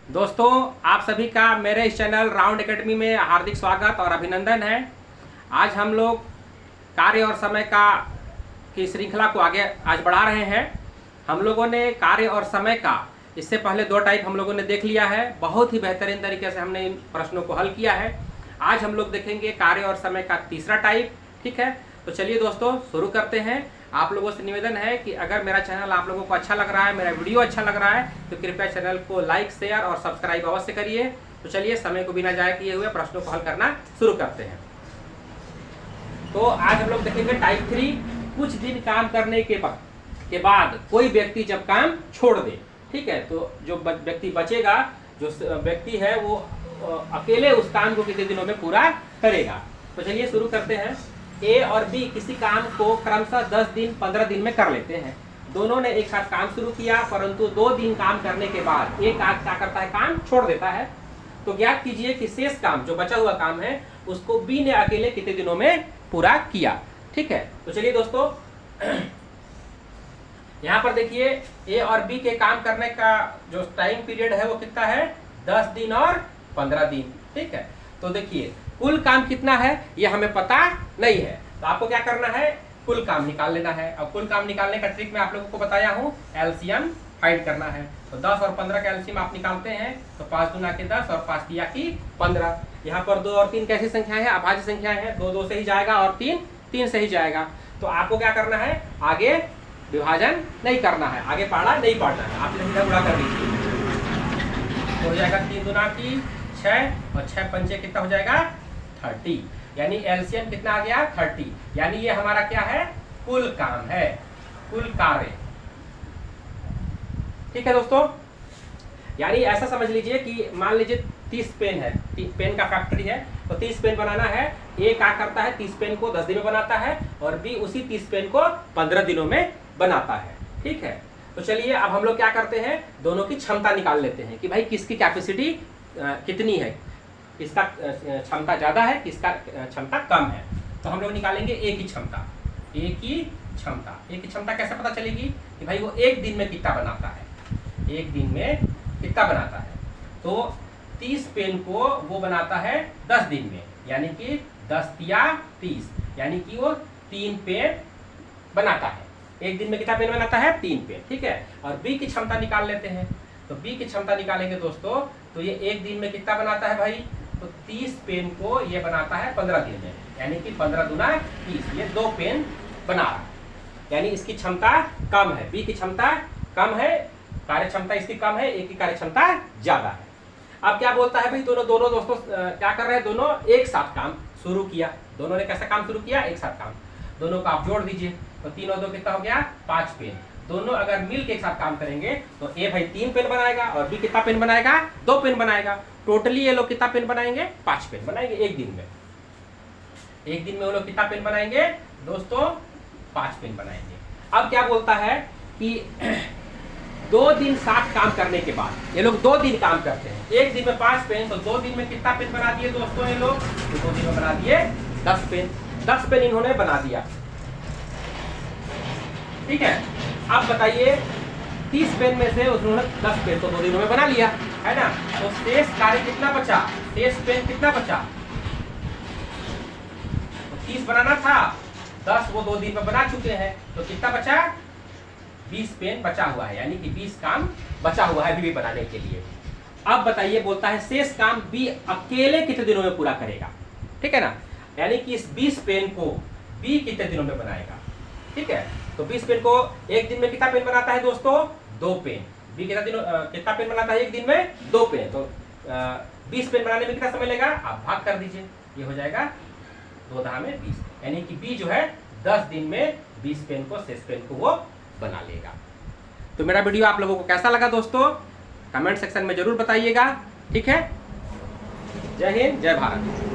दोस्तों, आप सभी का मेरे इस चैनल राउंड एकेडमी में हार्दिक स्वागत और अभिनंदन है। आज हम लोग कार्य और समय की श्रृंखला को आगे आज बढ़ा रहे हैं। हम लोगों ने कार्य और समय का इससे पहले 2 टाइप हम लोगों ने देख लिया है। बहुत ही बेहतरीन तरीके से हमने इन प्रश्नों को हल किया है। आज हम लोग देखेंगे कार्य और समय का तीसरा टाइप। ठीक है, तो चलिए दोस्तों शुरू करते हैं। आप लोगों से निवेदन है कि अगर मेरा चैनल आप लोगों को अच्छा लग रहा है, मेरा वीडियो अच्छा लग रहा है, तो कृपया चैनल को लाइक, शेयर और सब्सक्राइब अवश्य करिए। तो चलिए समय को बिना जाया किए हुए प्रश्नों को हल करना शुरू करते हैं। तो आज हम लोग देखेंगे टाइप 3। कुछ दिन काम करने के बाद कोई व्यक्ति जब काम छोड़ दे, ठीक है, तो जो व्यक्ति बचेगा, जो व्यक्ति है वो अकेले उस काम को कितने दिनों में पूरा करेगा। तो चलिए शुरू करते हैं। ए और बी किसी काम को क्रमशः 10 दिन 15 दिन में कर लेते हैं। दोनों ने एक साथ काम शुरू किया, परंतु 2 दिन काम करने के बाद एक आदमी क्या करता है, काम छोड़ देता है। तो ज्ञात कीजिए कि शेष काम जो बचा हुआ काम है उसको बी ने अकेले कितने दिनों में पूरा किया। ठीक है, तो चलिए दोस्तों यहाँ पर देखिए ए और बी के काम करने का जो टाइम पीरियड है वो कितना है, 10 दिन और 15 दिन। ठीक है, तो देखिए कुल काम कितना है ये हमें पता नहीं है, तो आपको क्या करना है, कुल काम निकाल लेना है। अब कुल काम निकालने का ट्रिक मैं आप लोगों को बताया हूँ, एलसीएम फाइंड करना है। तो 10 और 15 का एलसीएम आप निकालते हैं तो 5 दूना के 10 और 5 तिया की 15। यहाँ पर 2 और 3 कैसी संख्याएं हैं, अभाज्य संख्याएं हैं। 2 2 से ही जाएगा और 3 3 से ही जाएगा। तो आपको क्या करना है, आगे विभाजन नहीं करना है, आगे पाड़ा नहीं पढ़ना है, आप सीधा गुणा कर लीजिए। तो हो जाएगा 3 दूना की 6 और 6 पंचे कितना हो जाएगा, 30। यानी एलसीएम कितना आ गया, 30। यानी ये हमारा क्या है, कुल काम है, कुल कार्य। ठीक है दोस्तों, यानी ऐसा समझ लीजिए कि मान लीजिए 30 पेन है, पेन का फैक्ट्री है, तो 30 पेन बनाना है। ए क्या करता है, 30 पेन को 10 दिन में बनाता है और बी उसी 30 पेन को 15 दिनों में बनाता है। ठीक है, तो चलिए अब हम लोग क्या करते हैं, दोनों की क्षमता निकाल लेते हैं कि भाई किसकी कैपेसिटी कितनी है, किसका क्षमता ज्यादा है, किसका क्षमता कम है। तो हम लोग निकालेंगे ए की क्षमता। ए की क्षमता कैसे पता चलेगी कि भाई वो एक दिन में कितना बनाता है, एक दिन में कितना बनाता है। तो 30 पेन को वो बनाता है 10 दिन में, यानी कि 10 तिया 30, यानी कि वो 3 पेन बनाता है। एक दिन में कितना पेन बनाता है, 3 पेन। ठीक है, और बी की क्षमता निकाल लेते हैं। तो बी की क्षमता निकालेंगे दोस्तों, तो ये एक दिन में कितना बनाता है भाई, तो 30 पेन को ये बनाता है 15 दिन में, यानी कि 15 दूना 30, ये 2 पेन बना रहा है। यानी इसकी क्षमता कम है, बी की क्षमता कम है, कार्य क्षमता इसकी कम है, ए की कार्य क्षमता ज्यादा है। अब क्या बोलता है भाई, दोनों दोस्तों क्या कर रहे हैं, दोनों एक साथ काम शुरू किया। दोनों ने कैसा काम शुरू किया, एक साथ काम। दोनों को आप जोड़ दीजिए, तो 3 और 2 कितना हो गया, 5 पेन। दोनों अगर मिल के एक साथ काम करेंगे तो ए भाई 3 पेन बनाएगा और बी कितना पेन बनाएगा, 2 पेन बनाएगा। टोटली ये लोग कितना पेन बनाएंगे, 5 पेन बनाएंगे एक दिन में। एक दिन में वो लोग कितना पेन बनाएंगे दोस्तों, 5 पेन बनाएंगे। अब क्या बोलता है कि 2 दिन साथ काम करने के बाद ये लोग 2 दिन काम करते हैं, एक दिन में 5 पेन, तो 2 दिन में कितना पेन बना दिए दोस्तों ये लोग, तो 2 दिन में बना दिए 10 पेन। 10 पेन इन्होंने बना दिया। ठीक है, अब बताइए 30 पेन में से उन्होंने 10 पेन तो 2 दिनों में बना लिया है ना, तो शेष कार्य कितना बचा, शेष पेन कितना बचा, तो 30 बनाना था, 10 वो 2 दिन में बना चुके हैं, तो कितना बचा, 20 पेन बचा हुआ है, यानी कि 20 काम बचा हुआ है बी बनाने के लिए। अब बताइए, बोलता है शेष काम बी अकेले कितने दिनों में पूरा करेगा। ठीक है ना, यानी कि इस 20 पेन को बी कितने दिनों में बनाएगा। ठीक है, तो 20 पेन को एक दिन में कितना पेन बनाता है दोस्तों, 2 पेन। बी कितना पेन बनाता है एक दिन में, 2 पेन। तो 20 पेन बनाने में कितना समय लगेगा, आप भाग कर दीजिए, ये हो जाएगा 2 दहा में 20, यानी कि बी जो है 10 दिन में 20 पेन को, शेष पेन को वो बना लेगा। तो मेरा वीडियो आप लोगों को कैसा लगा दोस्तों, कमेंट सेक्शन में जरूर बताइएगा। ठीक है, जय हिंद, जय भारत।